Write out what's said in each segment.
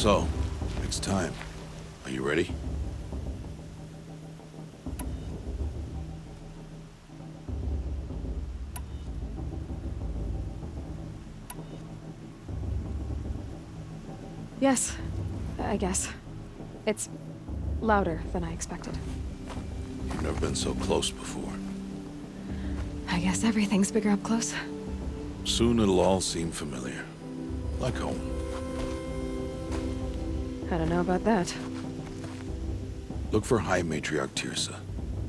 So, it's time. Are you ready? Yes, I guess. It's louder than I expected. You've never been so close before. I guess everything's bigger up close. Soon it'll all seem familiar. Like home. I don't know about that. Look for High Matriarch Tirsa.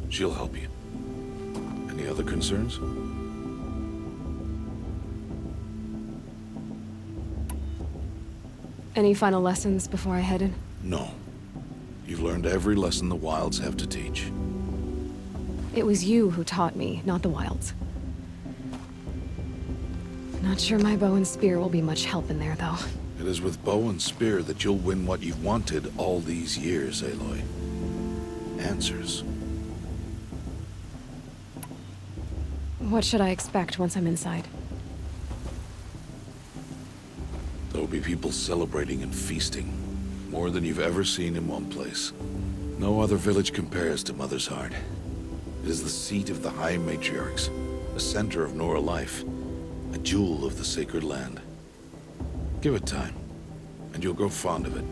She'll help you. Any other concerns? Any final lessons before I head in? No. You've learned every lesson the Wilds have to teach. It was you who taught me, not the Wilds. Not sure my bow and spear will be much help in there, though. It is with bow and spear that you'll win what you've wanted all these years, Aloy. Answers. What should I expect once I'm inside? There will be people celebrating and feasting. More than you've ever seen in one place. No other village compares to Mother's Heart. It is the seat of the High Matriarchs, a center of Nora life, a jewel of the sacred land. Give it time, and you'll grow fond of it.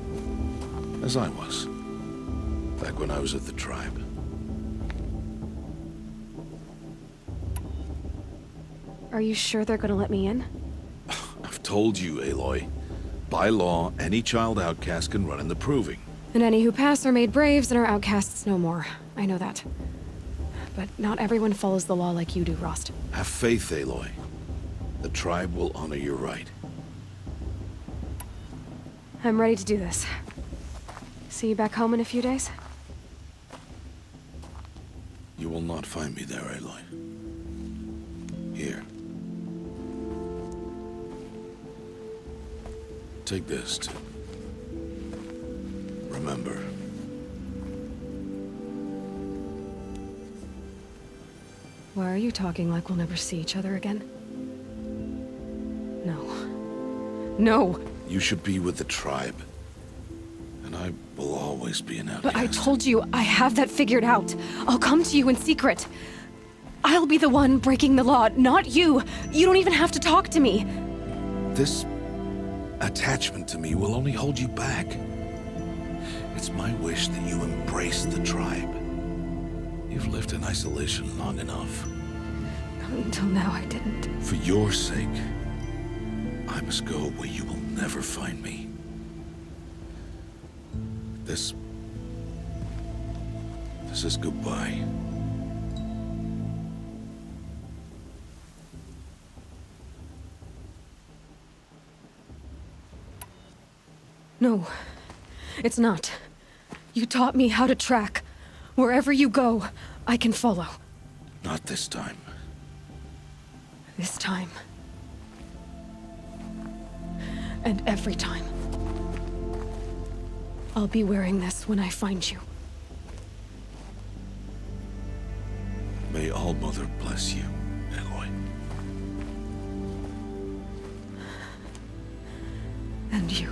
As I was, back when I was at the tribe. Are you sure they're gonna let me in? I've told you, Aloy. By law, any child outcast can run in the proving. And any who pass are made braves and are outcasts no more. I know that. But not everyone follows the law like you do, Rost. Have faith, Aloy. The tribe will honor your right. I'm ready to do this. See you back home in a few days? You will not find me there, Aloy. Here. Take this to remember. Why are you talking like we'll never see each other again? No. No! You should be with the tribe. And I will always be an outcast. But I told you, I have that figured out. I'll come to you in secret. I'll be the one breaking the law, not you. You don't even have to talk to me. This attachment to me will only hold you back. It's my wish that you embrace the tribe. You've lived in isolation long enough. Until now, I didn't. For your sake, I must go where you will never find me. This is goodbye. No, it's not. You taught me how to track. Wherever you go, I can follow. Not this time. This time. And every time. I'll be wearing this when I find you. May All-Mother bless you, Aloy. And you.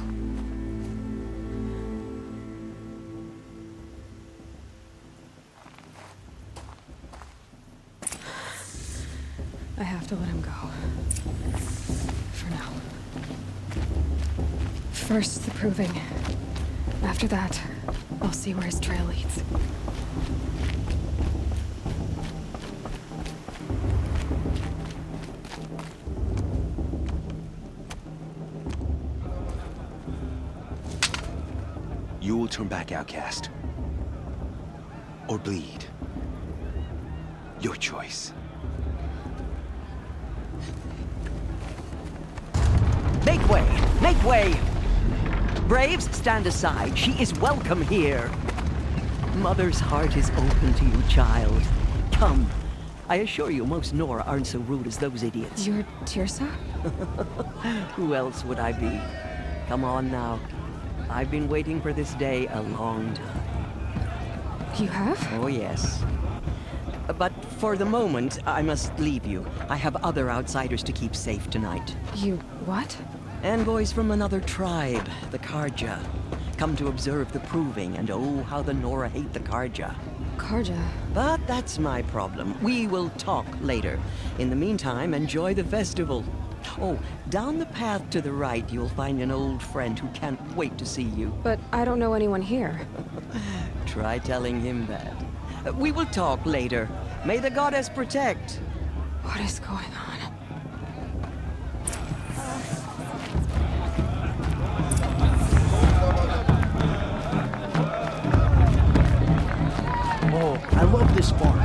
I have to let him go. For now. First, the proving. After that, I'll see where his trail leads. You will turn back outcast. Or bleed. Your choice. Make way! Make way! Braves, stand aside. She is welcome here. Mother's heart is open to you, child. Come. I assure you, most Nora aren't so rude as those idiots. You're Tirsa? Who else would I be? Come on now. I've been waiting for this day a long time. You have? Oh, yes. But for the moment, I must leave you. I have other outsiders to keep safe tonight. You what? Envoys from another tribe, the Karja. Come to observe the proving, and oh, how the Nora hate the Karja. Karja. But that's my problem. We will talk later. In the meantime, enjoy the festival. Oh, down the path to the right, you'll find an old friend who can't wait to see you. But I don't know anyone here. Try telling him that. We will talk later. May the goddess protect. What is going on? Oh, I love this farm.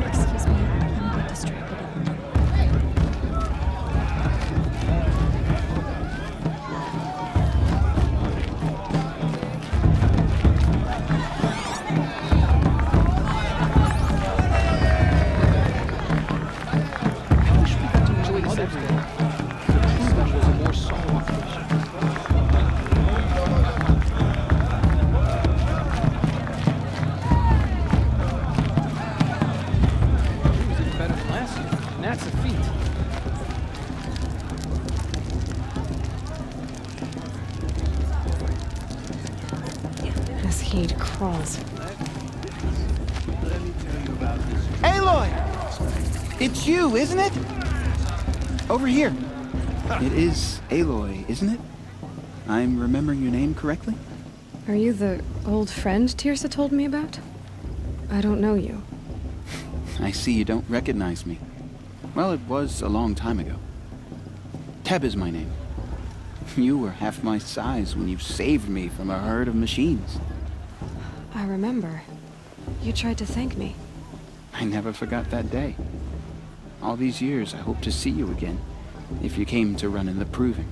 Excuse me, I'm a bit distracted. I wish we got to enjoy this every day. The true was a more solemn occasion. Centipede crawls. Aloy! It's you, isn't it? Over here. It is Aloy, isn't it? I'm remembering your name correctly? Are you the old friend Tirsa told me about? I don't know you. I see you don't recognize me. Well, it was a long time ago. Teb is my name. You were half my size when you saved me from a herd of machines. I remember. You tried to thank me. I never forgot that day. All these years, I hope to see you again, if you came to run in the proving.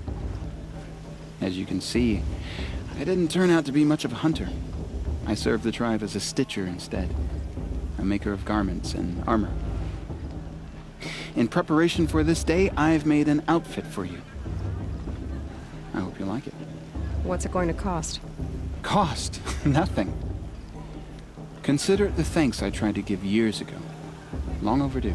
As you can see, I didn't turn out to be much of a hunter. I served the tribe as a stitcher instead, a maker of garments and armor. In preparation for this day, I've made an outfit for you. I hope you like it. What's it going to cost? Cost? Nothing. Consider it the thanks I tried to give years ago. Long overdue.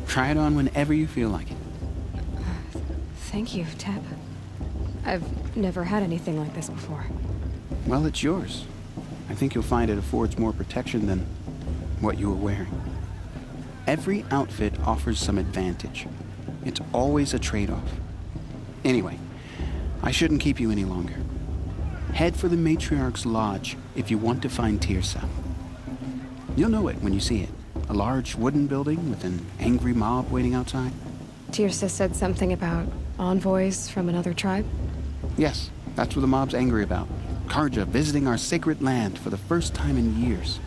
Try it on whenever you feel like it. Thank you, Teb. I've never had anything like this before. Well, it's yours. I think you'll find it affords more protection than what you were wearing. Every outfit offers some advantage. It's always a trade-off. Anyway, I shouldn't keep you any longer. Head for the Matriarch's Lodge if you want to find Tirsa. You'll know it when you see it. A large wooden building with an angry mob waiting outside. Tirsa said something about envoys from another tribe? Yes, that's what the mob's angry about. Karja visiting our sacred land for the first time in years.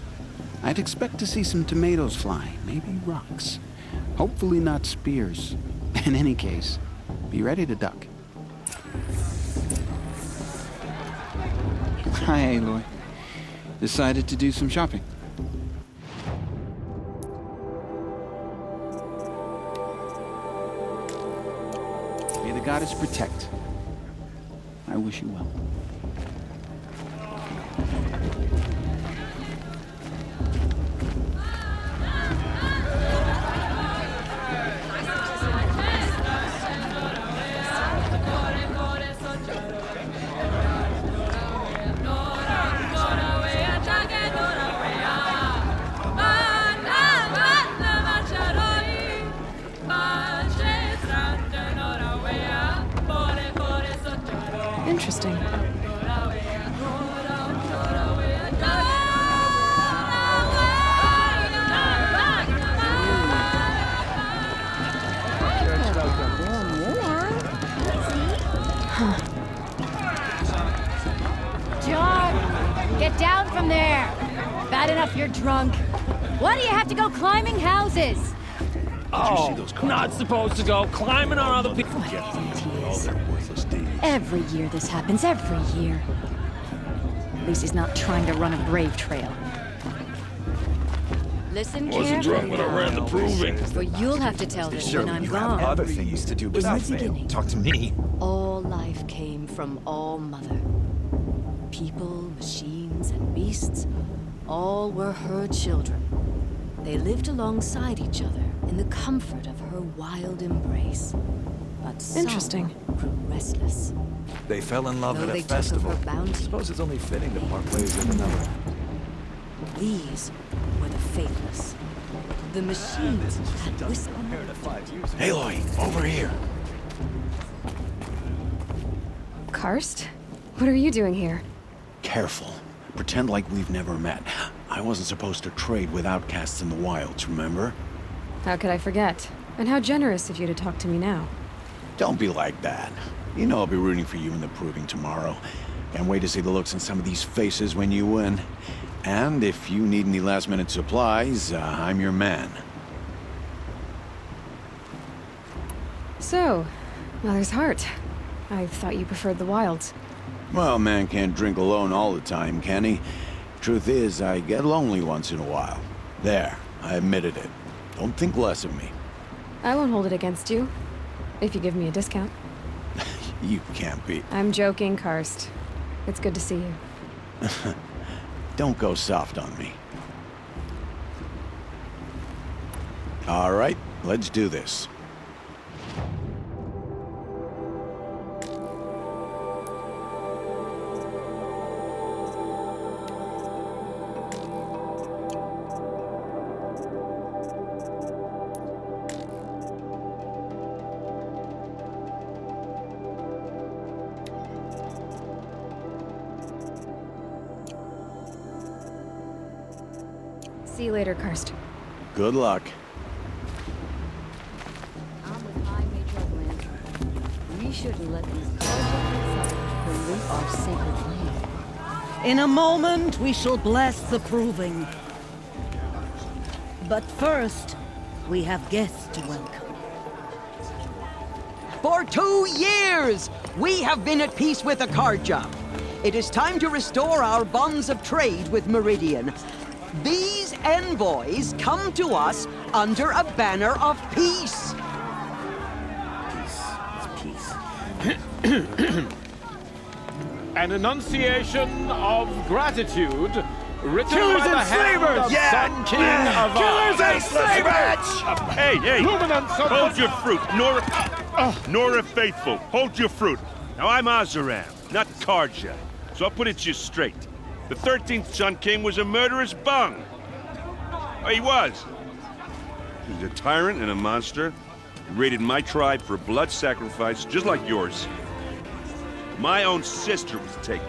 I'd expect to see some tomatoes fly, maybe rocks. Hopefully not spears. In any case, be ready to duck. Hi, Aloy. Decided to do some shopping. May the goddess protect. I wish you well. Interesting. John, get down from there. Bad enough you're drunk. Why do you have to go climbing houses? Not supposed to go climbing on other people. Every year this happens, every year. At least he's not trying to run a brave trail. Listen Wasn't drunk when I ran the proving. But you'll have to tell this when I'm you gone. have other things to do In the besides beginning. talk to me. All life came from All Mother. People, machines, and beasts, all were her children. They lived alongside each other in the comfort of her wild embrace. But some Interesting. grew restless. They fell in love Though at they a took of festival. her bounty. Suppose it's only fitting to part ways with another. These were the faithless. The machines had whispered. Aloy, over here. Karst? What are you doing here? Careful. Pretend like we've never met. I wasn't supposed to trade with outcasts in the wilds, remember? How could I forget? And how generous of you to talk to me now. Don't be like that. You know I'll be rooting for you in the proving tomorrow. Can't wait to see the looks on some of these faces when you win. And if you need any last-minute supplies, I'm your man. So, Mother's Heart. I thought you preferred the wilds. Well, man can't drink alone all the time, can he? Truth is, I get lonely once in a while. There, I admitted it. Don't think less of me. I won't hold it against you. If you give me a discount. You can't be. I'm joking, Karst. It's good to see you. Don't go soft on me. All right, let's do this. See you later, Karst. Good luck. I'm with High Major of Land. We shouldn't let these cards pollute our sacred land. In a moment, we shall bless the proving. But first, we have guests to welcome. For 2 years, we have been at peace with Akarja. It is time to restore our bonds of trade with Meridian. These envoys come to us under a banner of peace. An enunciation of gratitude written Killers by the and hand slavers! of Yeah! Sun King of Killers and slavers! Hey! Luminance of Hold your fruit, Nora Faithful. Hold your fruit. Now I'm Azaram, not Karja, so I'll put it to you straight. The 13th Sun King was a murderous bung. Oh, he was. He was a tyrant and a monster. He raided my tribe for a blood sacrifice, just like yours. My own sister was taken.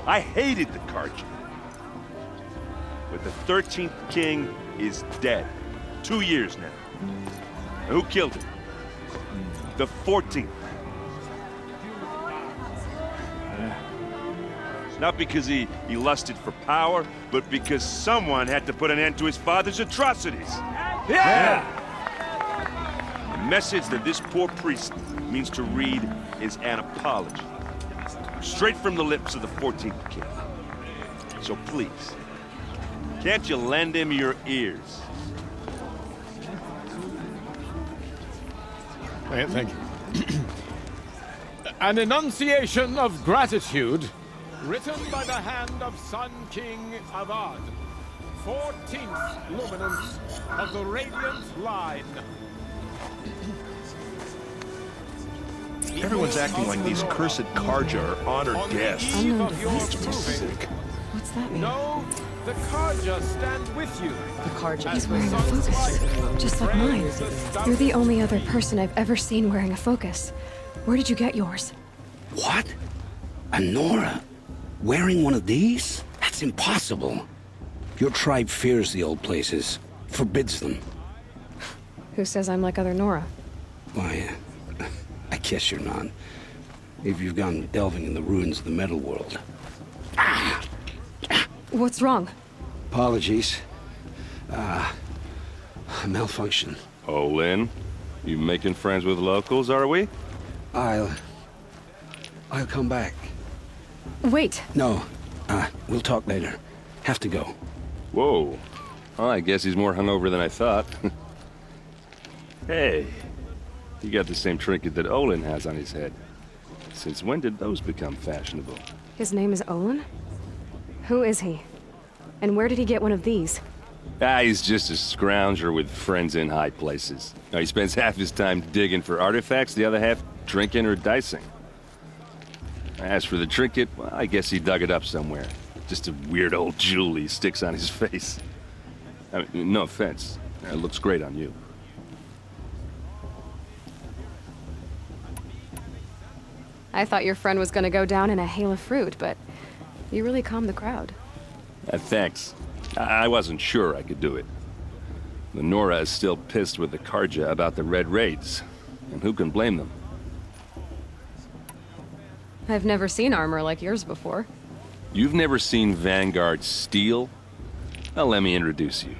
I hated the Karja. But the 13th king is dead. 2 years now. Now, who killed him? The 14th. Not because he lusted for power, but because someone had to put an end to his father's atrocities. Yeah! The message that this poor priest means to read is an apology. Straight from the lips of the 14th king. So please, can't you lend him your ears? Thank you. An enunciation of gratitude written by the hand of Sun King Avad, 14th luminance of the Radiant Line. Everyone's acting like these cursed Karja are honored guests. Unknown device. Sick. What's that mean? No, the Karja stand with you. The Karja He's wearing a focus, just like mine. You're the only other person I've ever seen wearing a focus. Where did you get yours? What? A Nora? Wearing one of these? That's impossible. Your tribe fears the old places, forbids them. Who says I'm like other Nora? Why, I guess you're not. If you've gone delving in the ruins of the metal world. What's wrong? Apologies. Malfunction. Oh, Lynn, you making friends with locals, are we? I'll come back. Wait. No, we'll talk later. Have to go. Whoa. Well, I guess he's more hungover than I thought. Hey, you got the same trinket that Olin has on his head. Since when did those become fashionable? His name is Olin? Who is he? And where did he get one of these? He's just a scrounger with friends in high places. Now, he spends half his time digging for artifacts, the other half drinking or dicing. As for the trinket, well, I guess he dug it up somewhere. Just a weird old jewel he sticks on his face. I mean, no offense. It looks great on you. I thought your friend was gonna go down in a hail of fruit, but You really calmed the crowd. Thanks. I wasn't sure I could do it. The Nora is still pissed with the Karja about the Red Raids, and who can blame them? I've never seen armor like yours before. You've never seen Vanguard steel? Well, let me introduce you.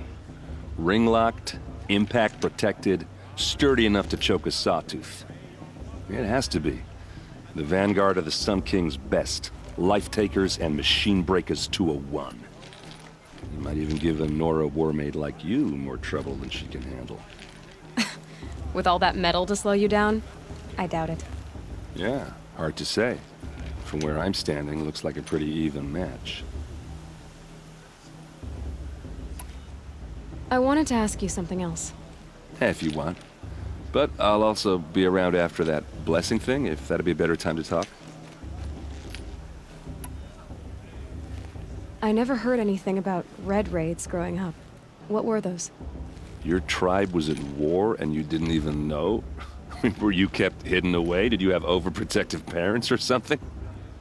Ring-locked, impact-protected, sturdy enough to choke a sawtooth. It has to be. The Vanguard of the Sun King's best. Life-takers and machine breakers to a one. You might even give a Nora warmaid like you more trouble than she can handle. With all that metal to slow you down? I doubt it. Yeah, hard to say. From where I'm standing, looks like a pretty even match. I wanted to ask you something else. If you want. But I'll also be around after that blessing thing, if that'd be a better time to talk. I never heard anything about Red Raids growing up. What were those? Your tribe was at war and you didn't even know? Were you kept hidden away? Did you have overprotective parents or something?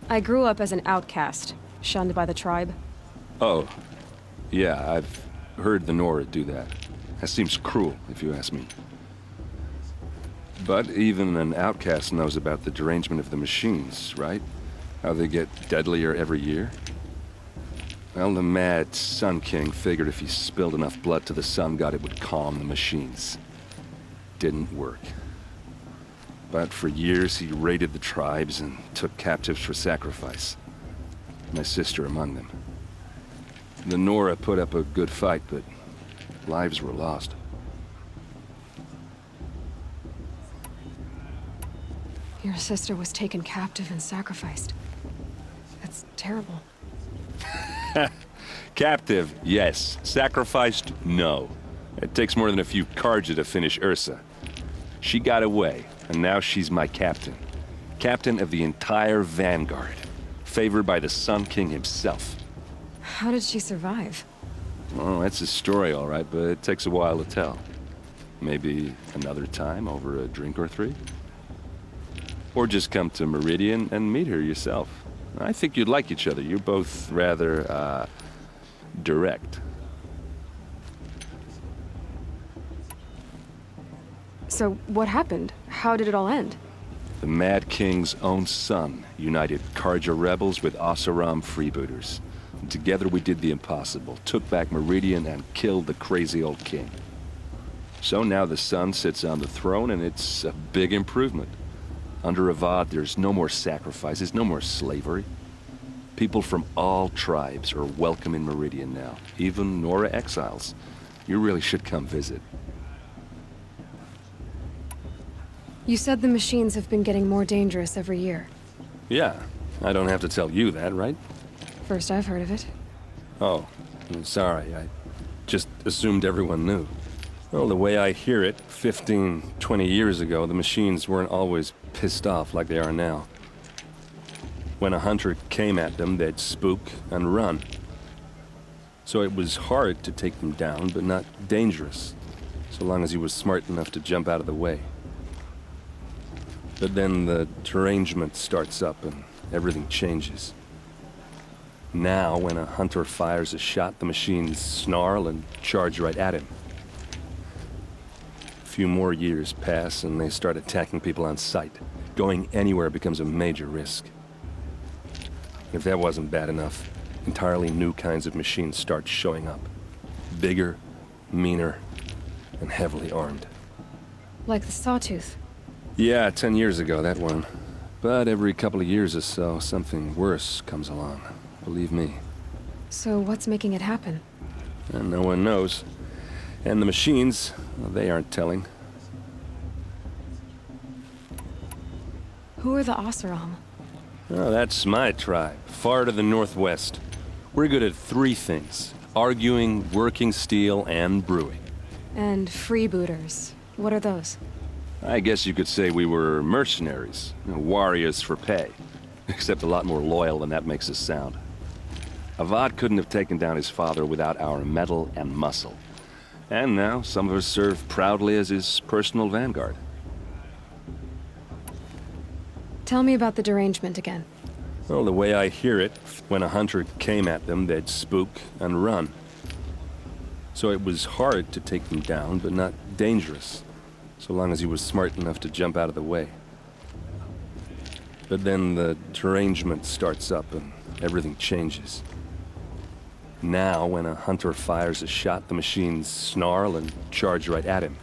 I grew up as an outcast, shunned by the tribe. Oh, yeah, I've heard the Nora do that. That seems cruel, if you ask me. But even an outcast knows about the derangement of the machines, right? How they get deadlier every year? Well, the mad Sun King figured if he spilled enough blood to the Sun God, it would calm the machines. Didn't work. But for years, he raided the tribes and took captives for sacrifice. My sister among them. The Nora put up a good fight, but lives were lost. Your sister was taken captive and sacrificed. That's terrible. Captive, yes. Sacrificed, no. It takes more than a few Karja to finish Ursa. She got away, and now she's my captain. Captain of the entire Vanguard. Favored by the Sun King himself. How did she survive? Oh, that's a story, all right, but it takes a while to tell. Maybe another time over a drink or three? Or just come to Meridian and meet her yourself. I think you'd like each other. You're both rather, direct. So, what happened? How did it all end? The Mad King's own son united Karja rebels with Oseram freebooters. And together we did the impossible, took back Meridian and killed the crazy old king. So now the son sits on the throne and it's a big improvement. Under Avad, there's no more sacrifices, no more slavery. People from all tribes are welcome in Meridian now, even Nora exiles. You really should come visit. You said the machines have been getting more dangerous every year. Yeah, I don't have to tell you that, right? First I've heard of it. Oh, I'm sorry. I just assumed everyone knew. Well, the way I hear it, 15, 20 years ago, the machines weren't always pissed off like they are now. When a hunter came at them, they'd spook and run. So it was hard to take them down, but not dangerous, so long as he was smart enough to jump out of the way. But then the derangement starts up and everything changes. Now, when a hunter fires a shot, the machines snarl and charge right at him. A few more years pass and they start attacking people on sight. Going anywhere becomes a major risk. If that wasn't bad enough, entirely new kinds of machines start showing up. Bigger, meaner, and heavily armed. Like the Sawtooth. Yeah, 10 years ago, that one. But every couple of years or so, something worse comes along. Believe me. So what's making it happen? And no one knows. And the machines, well, they aren't telling. Who are the Oseram? Oh, that's my tribe, far to the northwest. We're good at three things. Arguing, working steel, and brewing. And freebooters. What are those? I guess you could say we were mercenaries. Warriors for pay. Except a lot more loyal than that makes us sound. Avad couldn't have taken down his father without our metal and muscle. And now, some of us serve proudly as his personal vanguard. Tell me about the derangement again. Well, the way I hear it, when a hunter came at them, they'd spook and run. So it was hard to take them down, but not dangerous, so long as he was smart enough to jump out of the way. But then the derangement starts up and everything changes. Now, when a hunter fires a shot, the machines snarl and charge right at him.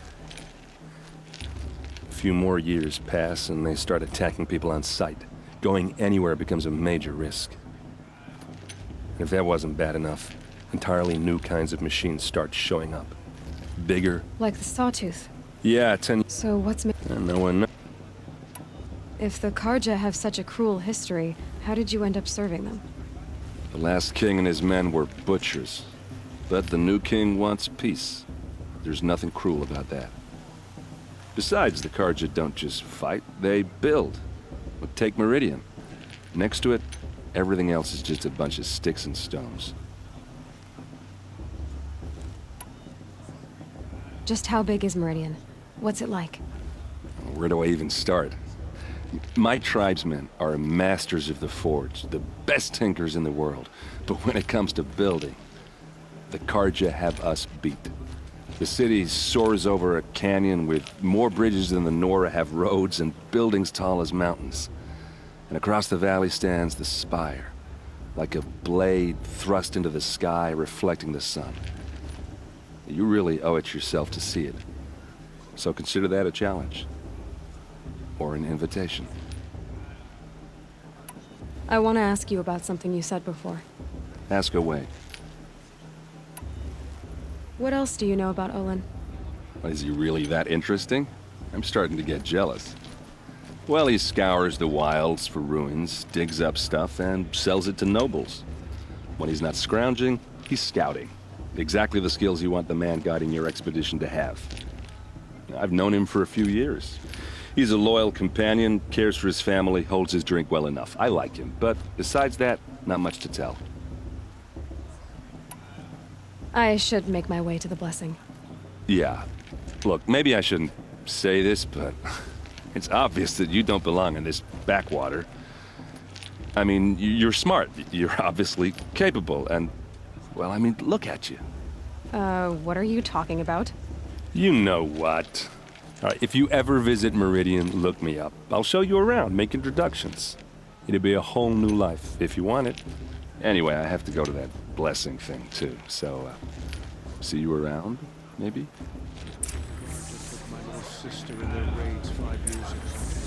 A few more years pass and they start attacking people on sight. Going anywhere becomes a major risk. If that wasn't bad enough, entirely new kinds of machines start showing up. Bigger. Like the Sawtooth. Yeah, So what's no one knows. If the Karja have such a cruel history, how did you end up serving them? The last king and his men were butchers. But the new king wants peace. There's nothing cruel about that. Besides, the Karja don't just fight, they build. But take Meridian. Next to it, everything else is just a bunch of sticks and stones. Just how big is Meridian? What's it like? Where do I even start? My tribesmen are masters of the forge, the best tinkers in the world. But when it comes to building, the Karja have us beat. The city soars over a canyon with more bridges than the Nora have roads and buildings tall as mountains. And across the valley stands the spire, like a blade thrust into the sky reflecting the sun. You really owe it yourself to see it. So consider that a challenge. Or an invitation. I want to ask you about something you said before. Ask away. What else do you know about Olin? Is he really that interesting? I'm starting to get jealous. Well, he scours the wilds for ruins, digs up stuff, and sells it to nobles. When he's not scrounging, he's scouting. Exactly the skills you want the man guiding your expedition to have. I've known him for a few years. He's a loyal companion, cares for his family, holds his drink well enough. I like him, but besides that, not much to tell. I should make my way to the blessing. Yeah. Look, maybe I shouldn't say this, but it's obvious that you don't belong in this backwater. I mean, you're smart. You're obviously capable, and, well, I mean, look at you. What are you talking about? You know what. All right, if you ever visit Meridian, look me up. I'll show you around, make introductions. It'll be a whole new life, if you want it. Anyway, I have to go to that blessing thing, too. So, see you around, maybe? I just took my little sister in their raids 5 years ago.